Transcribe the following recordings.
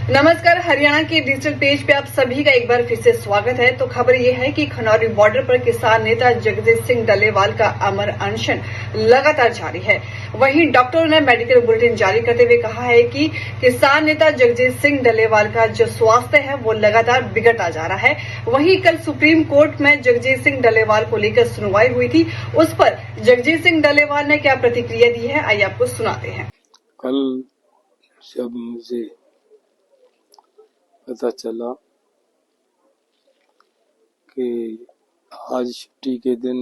नमस्कार। हरियाणा के digital page पे आप सभी का एक बार फिर से स्वागत है। तो खबर ये है कि खनौरी बॉर्डर पर किसान नेता जगजीत सिंह डल्लेवाल का अमर अनशन लगातार जारी है। वहीं डॉक्टरों ने मेडिकल बुलेटिन जारी करते हुए कहा है कि किसान नेता जगजीत सिंह डल्लेवाल का जो स्वास्थ्य है वो लगातार बिगड़ता जा रहा है। वहीं कल सुप्रीम कोर्ट में जगजीत सिंह डल्लेवाल को लेकर सुनवाई हुई थी। उस पर जगजीत सिंह डल्लेवाल ने क्या प्रतिक्रिया दी है, आइए आपको सुनाते हैं। कल जब मुझे पता चला कि आज छुट्टी के दिन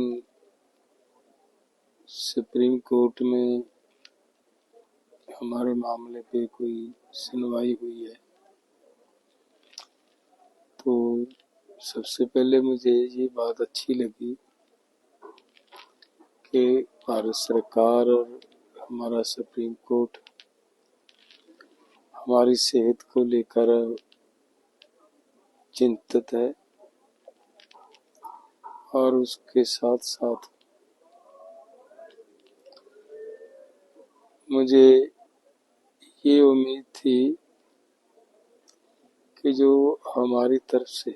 सुप्रीम कोर्ट में हमारे मामले पे कोई सुनवाई हुई है, तो सबसे पहले मुझे ये बात अच्छी लगी कि भारत सरकार और हमारा सुप्रीम कोर्ट हमारी सेहत को लेकर चिंतित है और उसके साथ साथ मुझे ये उम्मीद थी कि जो हमारी तरफ से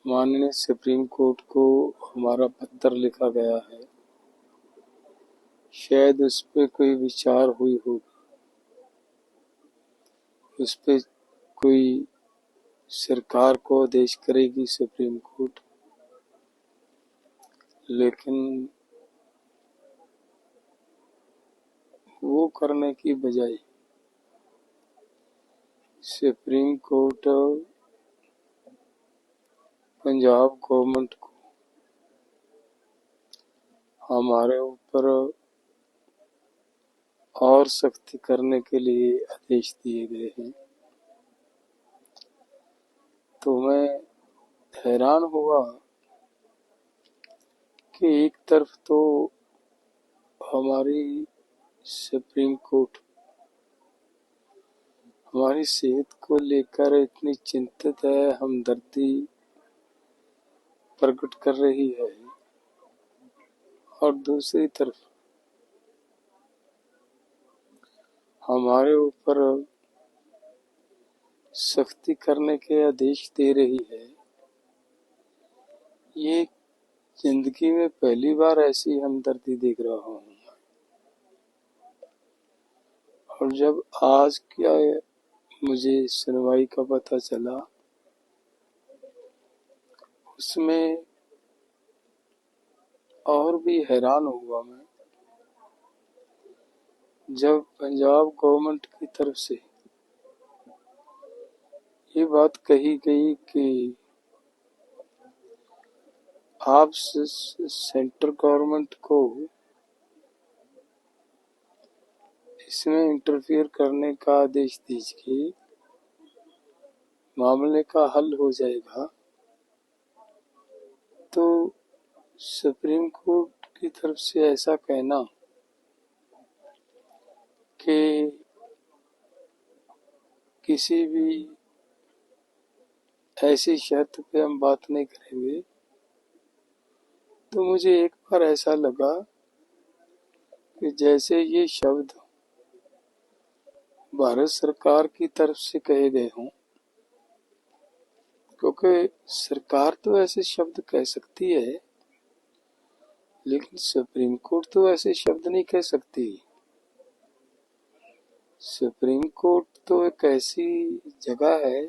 माननीय सुप्रीम कोर्ट को हमारा पत्र लिखा गया है, शायद उस पे कोई विचार हुई होगी, उस पे कोई सरकार को आदेश करेगी सुप्रीम कोर्ट। लेकिन वो करने की बजाय सुप्रीम कोर्ट पंजाब गवर्नमेंट को हमारे ऊपर और सख्ती करने के लिए आदेश दिए गए हैं। तो मैं हैरान हुआ कि एक तरफ तो हमारी सुप्रीम कोर्ट हमारी सेहत को लेकर इतनी चिंतित है, हमदर्दी प्रकट कर रही है, और दूसरी तरफ हमारे ऊपर सख्ती करने के आदेश दे रही है। ये जिंदगी में पहली बार ऐसी हमदर्दी देख रहा हूँ। और जब आज क्या मुझे सुनवाई का पता चला, उसमें और भी हैरान हुआ मैं, जब पंजाब गवर्नमेंट की तरफ से ये बात कही गई कि आप सेंट्रल गवर्नमेंट को इसमें इंटरफियर करने का आदेश दीजिए, मामले का हल हो जाएगा। तो सुप्रीम कोर्ट की तरफ से ऐसा कहना कि किसी भी ऐसी शर्त पे हम बात नहीं करेंगे, तो मुझे एक बार ऐसा लगा कि जैसे ये शब्द भारत सरकार की तरफ से कहे गए हों, क्योंकि सरकार तो ऐसे शब्द कह सकती है, लेकिन सुप्रीम कोर्ट तो ऐसे शब्द नहीं कह सकती। सुप्रीम कोर्ट तो एक ऐसी जगह है,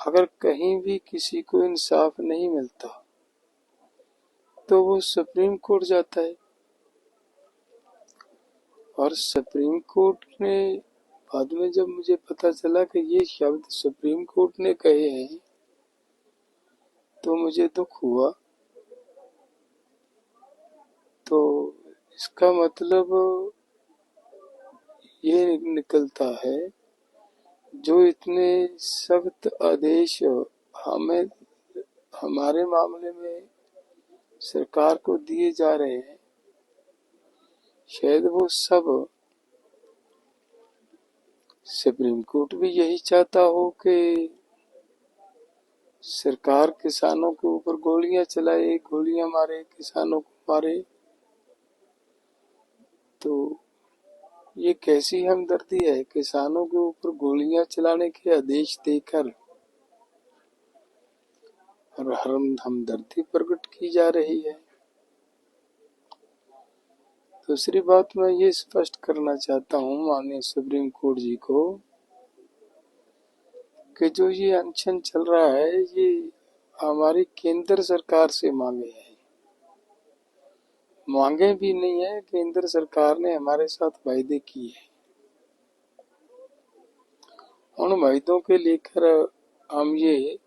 अगर कहीं भी किसी को इंसाफ नहीं मिलता तो वो सुप्रीम कोर्ट जाता है। और सुप्रीम कोर्ट ने बाद में जब मुझे पता चला कि ये शब्द सुप्रीम कोर्ट ने कहे हैं, तो मुझे दुख हुआ। तो इसका मतलब ये निकलता है, जो इतने सख्त आदेश हमें हमारे मामले में सरकार को दिए जा रहे हैं, शायद वो सब सुप्रीम कोर्ट भी यही चाहता हो कि सरकार किसानों के ऊपर गोलियां चलाए, गोलियां मारे, किसानों को मारे। तो ये कैसी हमदर्दी है, किसानों के ऊपर गोलियां चलाने के आदेश देकर और हमदर्दी प्रकट की जा रही है। दूसरी बात मैं ये स्पष्ट करना चाहता हूँ माननीय सुप्रीम कोर्ट जी को कि जो ये अनशन चल रहा है ये हमारी केंद्र सरकार से मांगे हैं। मांगे भी नहीं है, केंद्र सरकार ने हमारे साथ वायदे किए हैं। उन वायदों के लेकर हम ये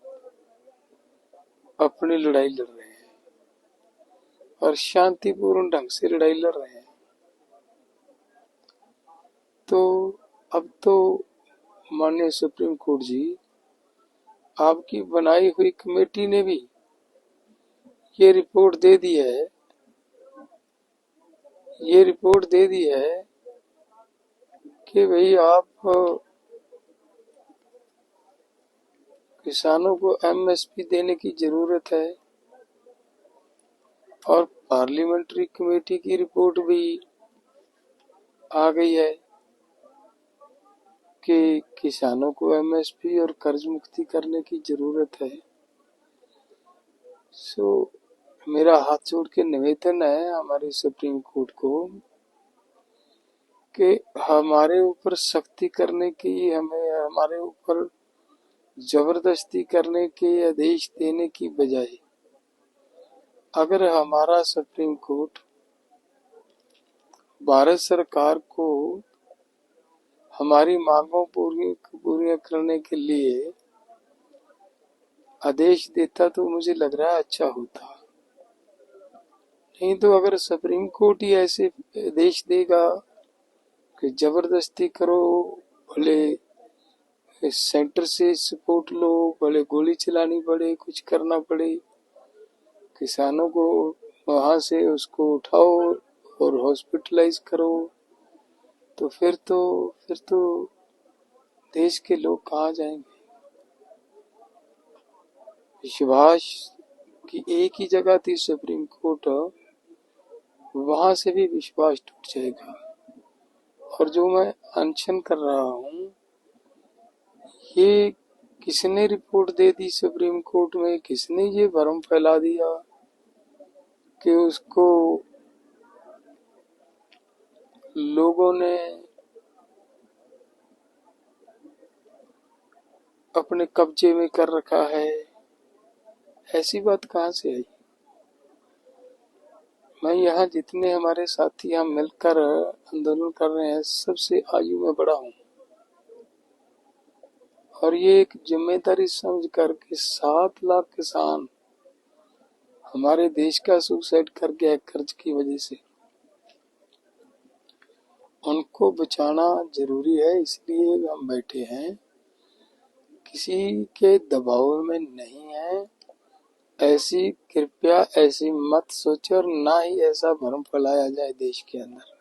अपनी लड़ाई लड़ रहे हैं और शांतिपूर्ण ढंग से लड़ाई लड़ रहे हैं। तो अब तो माननीय सुप्रीम कोर्ट जी, आपकी बनाई हुई कमेटी ने भी ये रिपोर्ट दे दी है, कि भाई आप किसानों को एमएसपी देने की जरूरत है। और पार्लियामेंट्री कमेटी की रिपोर्ट भी आ गई है कि किसानों को एमएसपी और कर्ज मुक्ति करने की जरूरत है। मेरा हाथ जोड़ के निवेदन है हमारी सुप्रीम कोर्ट को कि हमारे ऊपर सख्ती करने की, हमारे ऊपर जबरदस्ती करने के आदेश देने की बजाय अगर हमारा सुप्रीम कोर्ट भारत सरकार को हमारी मांगों पूरी करने के लिए आदेश देता तो मुझे लग रहा है अच्छा होता। नहीं तो अगर सुप्रीम कोर्ट ही ऐसे आदेश देगा कि जबरदस्ती करो, भले सेंटर से सपोर्ट लो, भले गोली चलानी पड़े, कुछ करना पड़े, किसानों को वहां से उसको उठाओ और हॉस्पिटलाइज करो, तो फिर तो देश के लोग कहाँ जाएंगे? विश्वास की एक ही जगह थी सुप्रीम कोर्ट, वहां से भी विश्वास टूट जाएगा। और जो मैं अनशन कर रहा हूँ, ये किसने रिपोर्ट दे दी सुप्रीम कोर्ट में, किसने ये भ्रम फैला दिया कि उसको लोगों ने अपने कब्जे में कर रखा है? ऐसी बात कहाँ से आई? मैं यहाँ जितने हमारे साथी हम मिलकर आंदोलन कर रहे हैं, सबसे आयु में बड़ा हूँ और ये एक जिम्मेदारी समझ कर के 7 लाख किसान हमारे देश का सुसाइड कर गया कर्ज की वजह से, उनको बचाना जरूरी है, इसलिए हम बैठे हैं, किसी के दबाव में नहीं है। कृपया ऐसी मत सोचो और ना ही ऐसा भ्रम फैलाया जाए देश के अंदर।